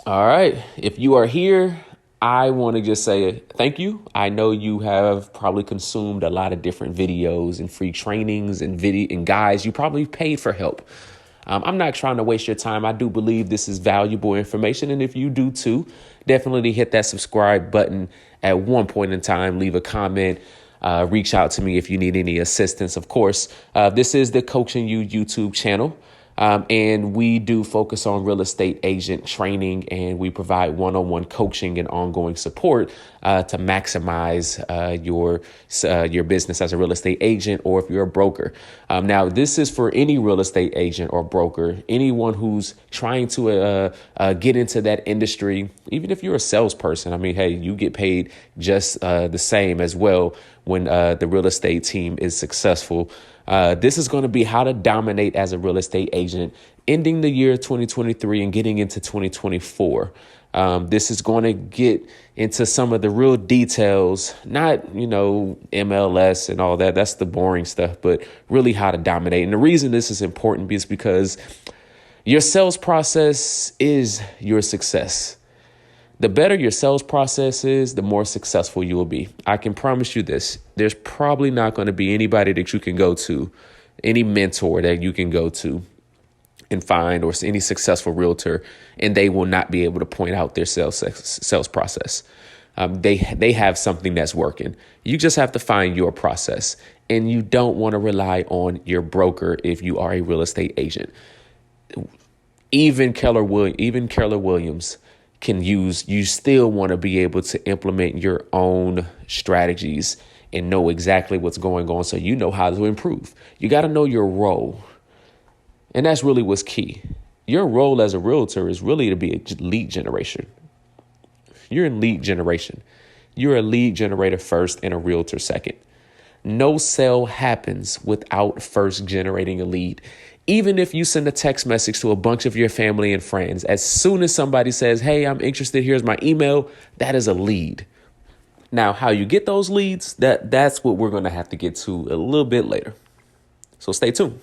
All right. If you are here, I want to just say thank you. I know you have probably consumed a lot of different videos and free trainings and guides. You probably paid for help. I'm not trying to waste your time. I do believe this is valuable information. And if you do too, definitely hit that subscribe button at one point in time. Leave a comment. Reach out to me if you need any assistance. Of course, this is the Coaching You YouTube channel. And we do focus on real estate agent training, and we provide one-on-one coaching and ongoing support to maximize your business as a real estate agent, or if you're a broker. Now, this is for any real estate agent or broker, anyone who's trying to get into that industry. Even if you're a salesperson, I mean, hey, you get paid just the same as well when the real estate team is successful. This is going to be how to dominate as a real estate agent, ending the year 2023 and getting into 2024. This is going to get into some of the real details, not, MLS and all that. That's the boring stuff, but really how to dominate. And the reason this is important is because your sales process is your success. The better your sales process is, the more successful you will be. I can promise you this. There's probably not going to be anybody that you can go to, any mentor that you can go to and find, or any successful realtor, and they will not be able to point out their sales process. They have something that's working. You just have to find your process, and you don't want to rely on your broker if you are a real estate agent. Even Keller Williams can use. You still want to be able to implement your own strategies and know exactly what's going on, so you know how to improve. You got to know your role. And that's really what's key. Your role as a realtor is really to be a lead generation. You're in lead generation. You're a lead generator first and a realtor second. No sale happens without first generating a lead. Even if you send a text message to a bunch of your family and friends, as soon as somebody says, hey, I'm interested, here's my email, that is a lead. Now, how you get those leads, that's what we're going to have to get to a little bit later. So stay tuned.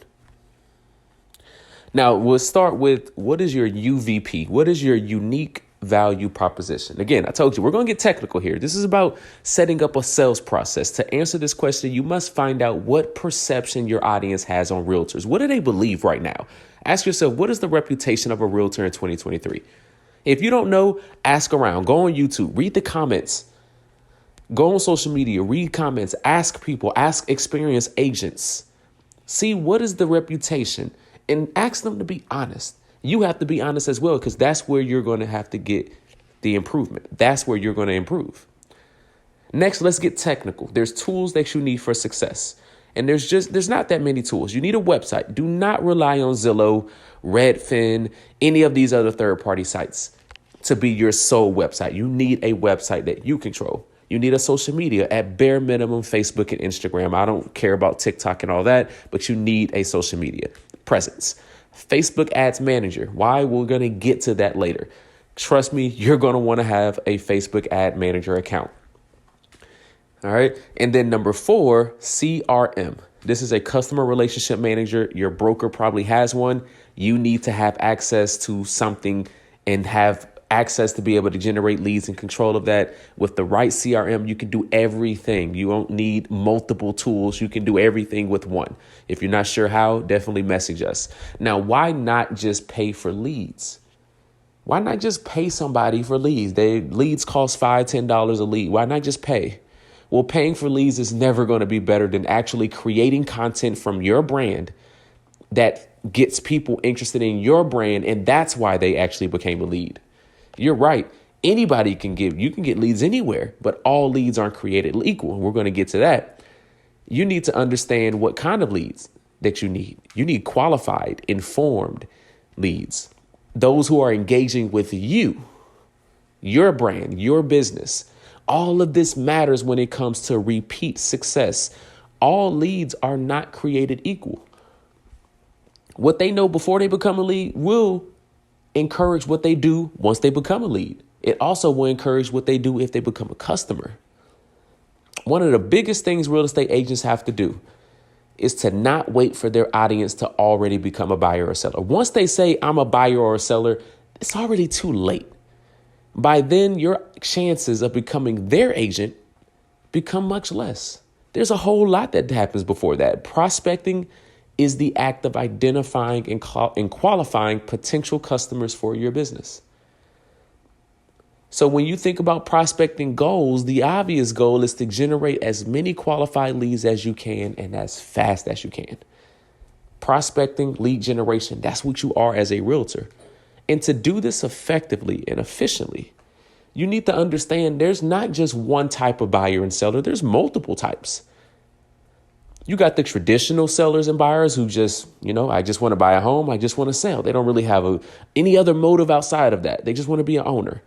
Now, we'll start with, what is your UVP? What is your unique value proposition? Again, I told you, we're going to get technical here. This is about setting up a sales process. To answer this question, you must find out what perception your audience has on realtors. What do they believe right now? Ask yourself, what is the reputation of a realtor in 2023? If you don't know, ask around. Go on YouTube, read the comments. Go on social media, read comments, ask people, ask experienced agents. See, what is the reputation? And ask them to be honest. You have to be honest as well, because that's where you're going to have to get the improvement. That's where you're going to improve. Next, let's get technical. There's tools that you need for success. And there's not that many tools. You need a website. Do not rely on Zillow, Redfin, any of these other third-party sites to be your sole website. You need a website that you control. You need a social media, at bare minimum, Facebook and Instagram. I don't care about TikTok and all that, but you need a social media presence. Facebook Ads Manager. Why? We're going to get to that later. Trust me, you're going to want to have a Facebook Ad Manager account. All right. And then number 4, CRM. This is a customer relationship manager. Your broker probably has one. You need to have access to something and have access to be able to generate leads and control of that. With the right CRM, you can do everything. You don't need multiple tools. You can do everything with one. If you're not sure how, definitely message us. Now, why not just pay for leads? Why not just pay somebody for leads? Leads cost $5, $10 a lead. Why not just pay? Well, paying for leads is never going to be better than actually creating content from your brand that gets people interested in your brand. And that's why they actually became a lead. You're right. Anybody can get leads anywhere, but all leads aren't created equal. We're going to get to that. You need to understand what kind of leads that you need. You need qualified, informed leads. Those who are engaging with you, your brand, your business. All of this matters when it comes to repeat success. All leads are not created equal. What they know before they become a lead will encourage what they do once they become a lead. It also will encourage what they do if they become a customer. One of the biggest things real estate agents have to do is to not wait for their audience to already become a buyer or seller. Once they say I'm a buyer or a seller, it's already too late. By then, your chances of becoming their agent become much less. There's a whole lot that happens before that. Prospecting is the act of identifying and qualifying potential customers for your business. So when you think about prospecting goals, the obvious goal is to generate as many qualified leads as you can and as fast as you can. Prospecting, lead generation, that's what you are as a realtor. And to do this effectively and efficiently, you need to understand there's not just one type of buyer and seller, there's multiple types. You got the traditional sellers and buyers who just, I just want to buy a home. I just want to sell. They don't really have any other motive outside of that. They just want to be an owner.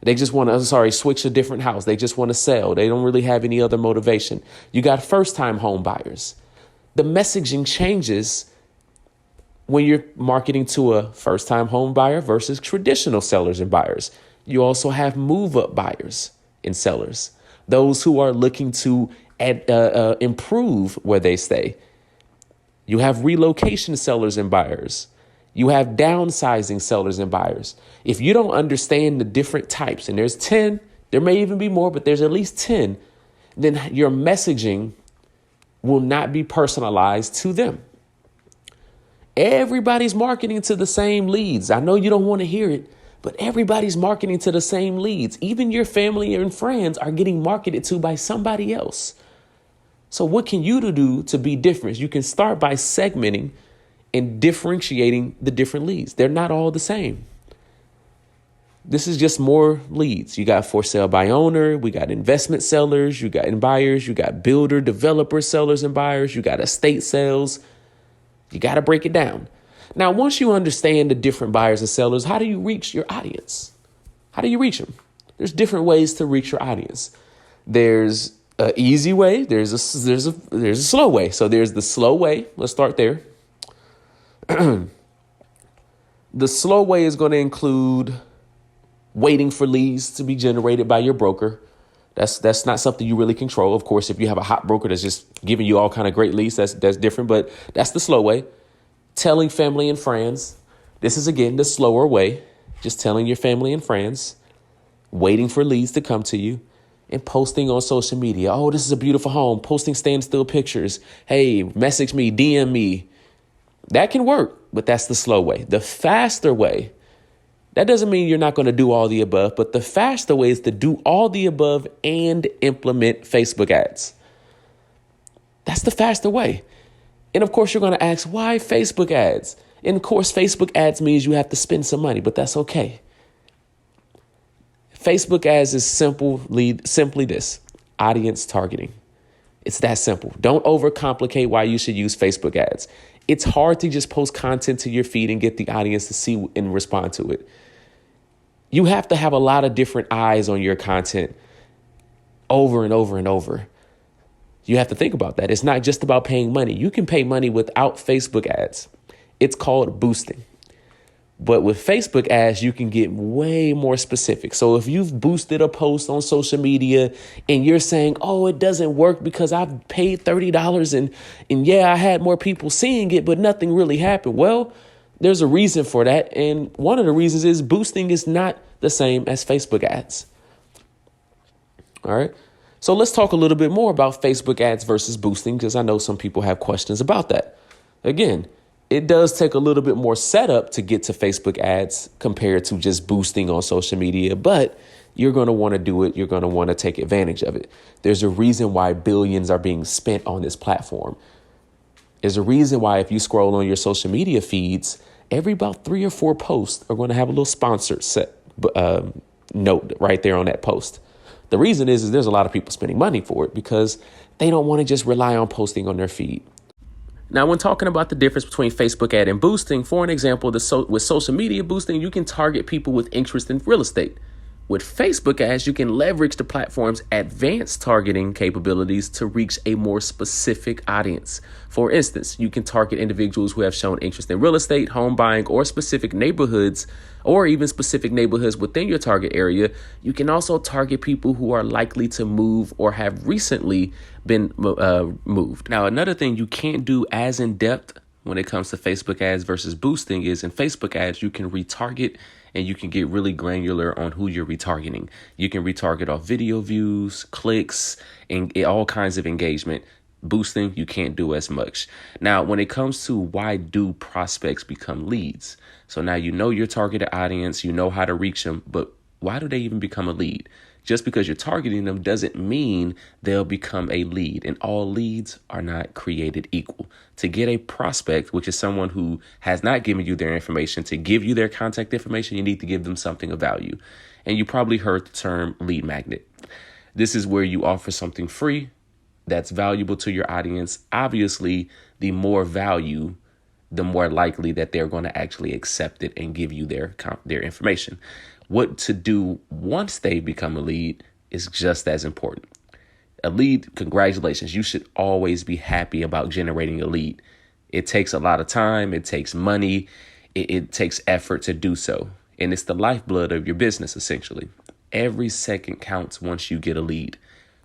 They just want to, switch a different house. They just want to sell. They don't really have any other motivation. You got first-time home buyers. The messaging changes when you're marketing to a first-time home buyer versus traditional sellers and buyers. You also have move-up buyers and sellers, those who are looking to improve where they stay. You have relocation sellers and buyers. You have downsizing sellers and buyers. If you don't understand the different types, and there's 10, there may even be more, but there's at least 10, then your messaging will not be personalized to them. Everybody's marketing to the same leads. I know you don't want to hear it, but everybody's marketing to the same leads. Even your family and friends are getting marketed to by somebody else. So what can you do to be different? You can start by segmenting and differentiating the different leads. They're not all the same. This is just more leads. You got for sale by owner. We got investment sellers. You got buyers. You got builder, developer sellers and buyers. You got estate sales. You got to break it down. Now, once you understand the different buyers and sellers, how do you reach your audience? How do you reach them? There's different ways to reach your audience. There's an easy way. There's a slow way. So there's the slow way. Let's start there. The slow way is going to include waiting for leads to be generated by your broker. That's not something you really control. Of course, if you have a hot broker that's just giving you all kind of great leads, that's different. But that's the slow way. Telling family and friends. This is, again, the slower way. Just telling your family and friends, waiting for leads to come to you, and posting on social media. Oh, this is a beautiful home. Posting standstill pictures. Hey, message me, DM me. That can work, but that's the slow way. The faster way, that doesn't mean you're not going to do all the above, but the faster way is to do all the above and implement Facebook ads. That's the faster way. And of course, you're going to ask, why Facebook ads? And of course, Facebook ads means you have to spend some money, but that's okay. Facebook ads is simply this: audience targeting. It's that simple. Don't overcomplicate why you should use Facebook ads. It's hard to just post content to your feed and get the audience to see and respond to it. You have to have a lot of different eyes on your content over and over and over. You have to think about that. It's not just about paying money. You can pay money without Facebook ads. It's called boosting. But with Facebook ads, you can get way more specific. So if you've boosted a post on social media and you're saying, oh, it doesn't work because I've paid $30 and yeah, I had more people seeing it, but nothing really happened. Well, there's a reason for that. And one of the reasons is boosting is not the same as Facebook ads. All right. So let's talk a little bit more about Facebook ads versus boosting, because I know some people have questions about that. Again, it does take a little bit more setup to get to Facebook ads compared to just boosting on social media, but you're going to want to do it. You're going to want to take advantage of it. There's a reason why billions are being spent on this platform. There's a reason why if you scroll on your social media feeds, every about 3 or 4 posts are going to have a little sponsored note right there on that post. The reason is there's a lot of people spending money for it because they don't want to just rely on posting on their feed. Now, when talking about the difference between Facebook ad and boosting, for an example, with social media boosting, you can target people with interest in real estate. With Facebook ads, you can leverage the platform's advanced targeting capabilities to reach a more specific audience. For instance, you can target individuals who have shown interest in real estate, home buying, or specific neighborhoods, or even specific neighborhoods within your target area. You can also target people who are likely to move or have recently been moved. Now, another thing you can't do as in depth when it comes to Facebook ads versus boosting is in Facebook ads, you can retarget and you can get really granular on who you're retargeting. You can retarget off video views, clicks, and all kinds of engagement. Boosting, you can't do as much. Now, when it comes to why do prospects become leads? So now you know your targeted audience, you know how to reach them, but why do they even become a lead? Just because you're targeting them doesn't mean they'll become a lead, and all leads are not created equal. To get a prospect, which is someone who has not given you their information, to give you their contact information, you need to give them something of value. And you probably heard the term lead magnet. This is where you offer something free that's valuable to your audience. Obviously, the more value, the more likely that they're going to actually accept it and give you their information. What to do once they become a lead is just as important. A lead, congratulations. You should always be happy about generating a lead. It takes a lot of time. It takes money. It takes effort to do so. And it's the lifeblood of your business, essentially. Every second counts once you get a lead.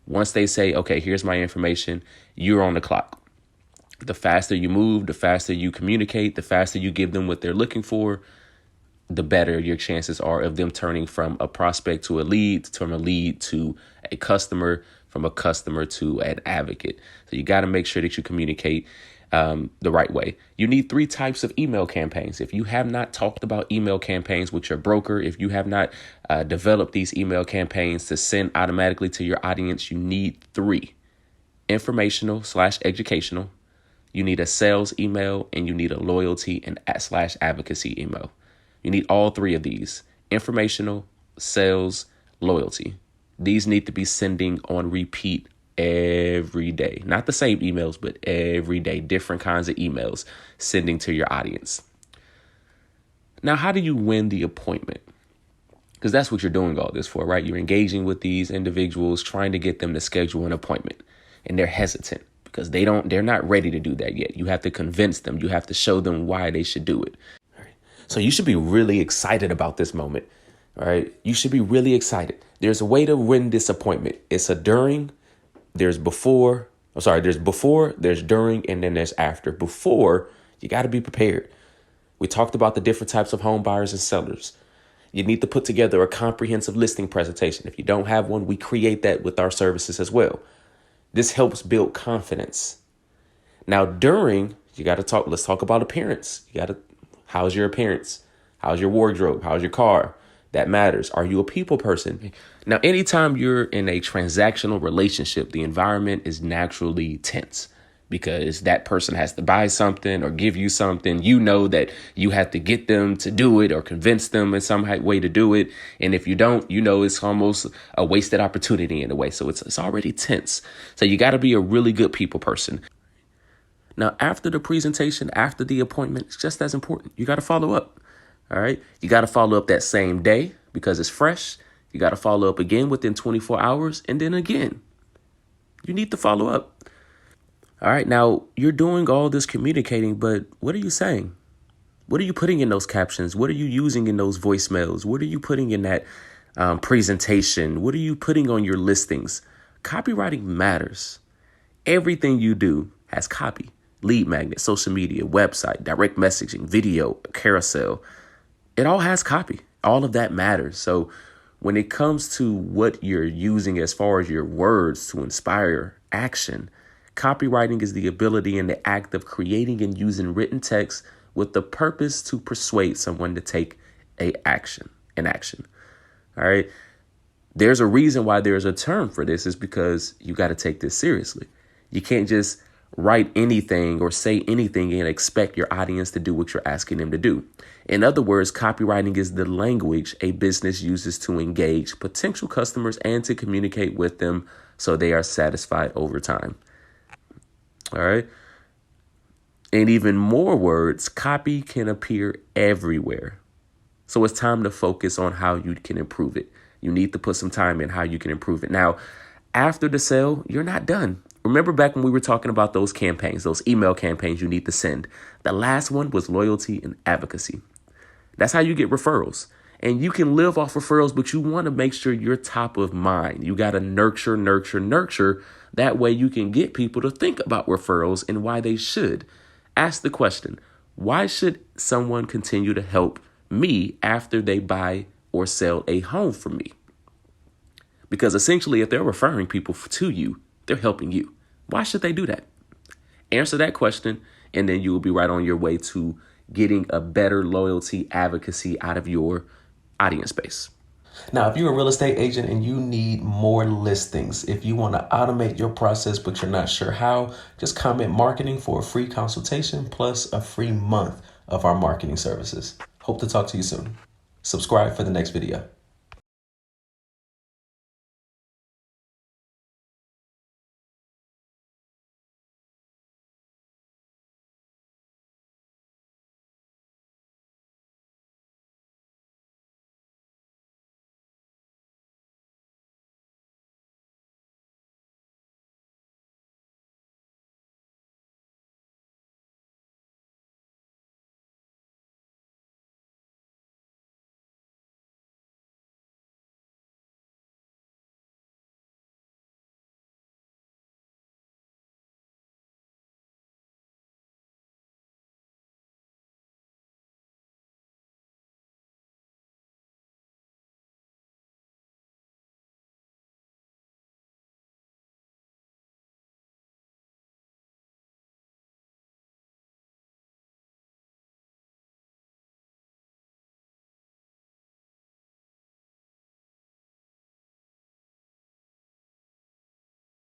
Once they say, okay, here's my information, you're on the clock. The faster you move, the faster you communicate, the faster you give them what they're looking for, the better your chances are of them turning from a prospect to a lead, from a lead to a customer, from a customer to an advocate. So you got to make sure that you communicate the right way. You need 3 types of email campaigns. If you have not talked about email campaigns with your broker, if you have not developed these email campaigns to send automatically to your audience, you need 3: informational/educational. You need a sales email, and you need a loyalty and /advocacy email. You need all 3 of these: informational, sales, loyalty. These need to be sending on repeat every day. Not the same emails, but every day, different kinds of emails sending to your audience. Now, how do you win the appointment? Because that's what you're doing all this for, right? You're engaging with these individuals, trying to get them to schedule an appointment, and they're hesitant because they're not ready to do that yet. You have to convince them. You have to show them why they should do it. So you should be really excited about this moment, all right? You should be really excited. There's a way to win this appointment. It's a during, there's before, there's during, and then there's after. Before, you got to be prepared. We talked about the different types of home buyers and sellers. You need to put together a comprehensive listing presentation. If you don't have one, we create that with our services as well. This helps build confidence. Now, during, let's talk about appearance. How's your appearance? How's your wardrobe? How's your car? That matters. Are you a people person? Now, anytime you're in a transactional relationship, the environment is naturally tense because that person has to buy something or give you something. You know that you have to get them to do it or convince them in some way to do it. And if you don't, it's almost a wasted opportunity in a way. So it's already tense. So you got to be a really good people person. Now, after the presentation, after the appointment, it's just as important. You got to follow up. All right. You got to follow up that same day because it's fresh. You got to follow up again within 24 hours. And then again, you need to follow up. All right. Now, you're doing all this communicating, but what are you saying? What are you putting in those captions? What are you using in those voicemails? What are you putting in that presentation? What are you putting on your listings? Copywriting matters. Everything you do has copy. Lead magnet, social media, website, direct messaging, video, carousel. It all has copy. All of that matters. So when it comes to what you're using as far as your words to inspire action, copywriting is the ability and the act of creating and using written text with the purpose to persuade someone to take an action. All right. There's a reason why there's a term for this is because you got to take this seriously. You can't just write anything or say anything and expect your audience to do what you're asking them to do. In other words, copywriting is the language a business uses to engage potential customers and to communicate with them so they are satisfied over time. All right. And even more words, copy can appear everywhere. So it's time to focus on how you can improve it. You need to put some time in how you can improve it. Now, after the sale, you're not done. Remember back when we were talking about those campaigns, those email campaigns you need to send. The last one was loyalty and advocacy. That's how you get referrals. And you can live off referrals, but you want to make sure you're top of mind. You got to nurture. That way you can get people to think about referrals and why they should. Ask the question, why should someone continue to help me after they buy or sell a home from me. Because essentially, if they're referring people to you, they're helping you. Why should they do that? Answer that question, and then you will be right on your way to getting a better loyalty advocacy out of your audience base. Now, if you're a real estate agent and you need more listings, if you want to automate your process, but you're not sure how, just comment marketing for a free consultation plus a free month of our marketing services. Hope to talk to you soon. Subscribe for the next video.